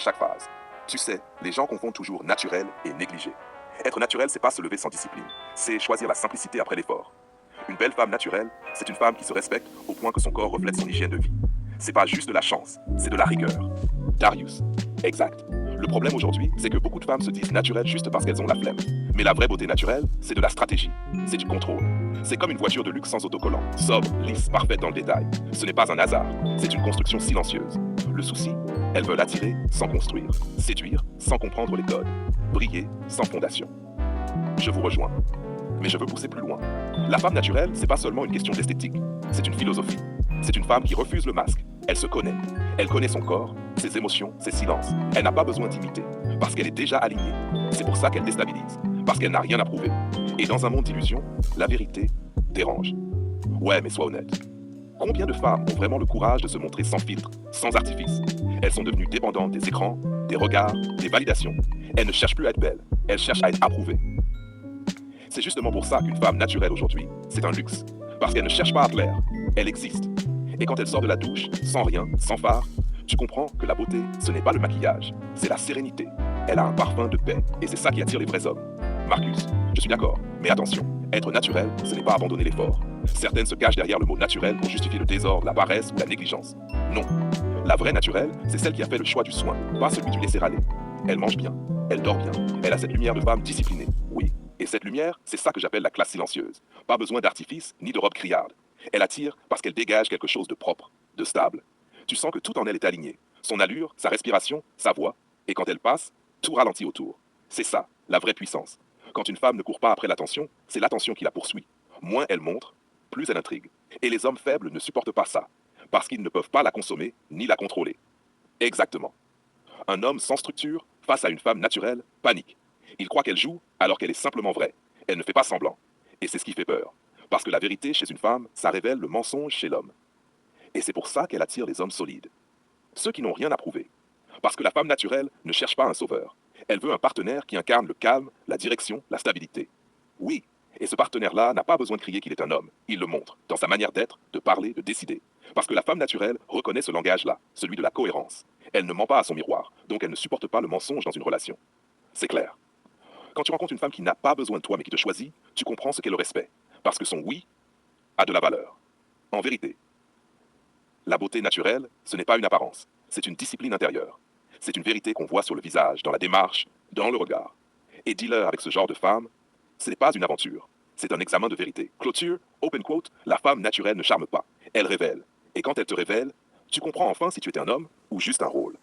chaque phase. Tu sais, les gens confondent toujours naturel et négligé. Être naturel, c'est pas se lever sans discipline. C'est choisir la simplicité après l'effort. Une belle femme naturelle, c'est une femme qui se respecte au point que son corps reflète son hygiène de vie. C'est pas juste de la chance, c'est de la rigueur. Darius. Exact. Le problème aujourd'hui, c'est que beaucoup de femmes se disent naturelles juste parce qu'elles ont la flemme. Mais la vraie beauté naturelle, c'est de la stratégie. C'est du contrôle. C'est comme une voiture de luxe sans autocollant. Sobre, lisse, parfaite dans le détail. Ce n'est pas un hasard. C'est une construction silencieuse. Le souci, elles veulent attirer sans construire. Séduire sans comprendre les codes. Briller sans fondation. Je vous rejoins. Mais je veux pousser plus loin. La femme naturelle, c'est pas seulement une question d'esthétique. C'est une philosophie. C'est une femme qui refuse le masque. Elle se connaît. Elle connaît son corps, ses émotions, ses silences. Elle n'a pas besoin d'imiter, parce qu'elle est déjà alignée. C'est pour ça qu'elle déstabilise, parce qu'elle n'a rien à prouver. Et dans un monde d'illusions, la vérité dérange. Ouais, mais sois honnête. Combien de femmes ont vraiment le courage de se montrer sans filtre, sans artifice? Elles sont devenues dépendantes des écrans, des regards, des validations. Elles ne cherchent plus à être belles, elles cherchent à être approuvées. C'est justement pour ça qu'une femme naturelle aujourd'hui, c'est un luxe. Parce qu'elle ne cherche pas à plaire, elle existe. Et quand elle sort de la douche, sans rien, sans phare, tu comprends que la beauté, ce n'est pas le maquillage, c'est la sérénité. Elle a un parfum de paix, et c'est ça qui attire les vrais hommes. Marcus, je suis d'accord, mais attention, être naturel, ce n'est pas abandonner l'effort. Certaines se cachent derrière le mot naturel pour justifier le désordre, la paresse ou la négligence. Non. La vraie naturelle, c'est celle qui a fait le choix du soin, pas celui du laisser-aller. Elle mange bien, elle dort bien, elle a cette lumière de femme disciplinée, oui. Et cette lumière, c'est ça que j'appelle la classe silencieuse. Pas besoin d'artifice ni de robe criarde. Elle attire parce qu'elle dégage quelque chose de propre, de stable. Tu sens que tout en elle est aligné. Son allure, sa respiration, sa voix. Et quand elle passe, tout ralentit autour. C'est ça, la vraie puissance. Quand une femme ne court pas après l'attention, c'est l'attention qui la poursuit. Moins elle montre, plus elle intrigue. Et les hommes faibles ne supportent pas ça, parce qu'ils ne peuvent pas la consommer ni la contrôler. Exactement. Un homme sans structure, face à une femme naturelle, panique. Il croit qu'elle joue alors qu'elle est simplement vraie. Elle ne fait pas semblant. Et c'est ce qui fait peur. Parce que la vérité chez une femme, ça révèle le mensonge chez l'homme. Et c'est pour ça qu'elle attire les hommes solides. Ceux qui n'ont rien à prouver. Parce que la femme naturelle ne cherche pas un sauveur. Elle veut un partenaire qui incarne le calme, la direction, la stabilité. Oui, et ce partenaire-là n'a pas besoin de crier qu'il est un homme. Il le montre, dans sa manière d'être, de parler, de décider. Parce que la femme naturelle reconnaît ce langage-là, celui de la cohérence. Elle ne ment pas à son miroir, donc elle ne supporte pas le mensonge dans une relation. C'est clair. Quand tu rencontres une femme qui n'a pas besoin de toi mais qui te choisit, tu comprends ce qu'est le respect. Parce que son oui a de la valeur. En vérité, la beauté naturelle, ce n'est pas une apparence, c'est une discipline intérieure. C'est une vérité qu'on voit sur le visage, dans la démarche, dans le regard. Et dis-leur avec ce genre de femme, ce n'est pas une aventure, c'est un examen de vérité. Clôture, open quote, la femme naturelle ne charme pas, elle révèle. Et quand elle te révèle, tu comprends enfin si tu es un homme ou juste un rôle.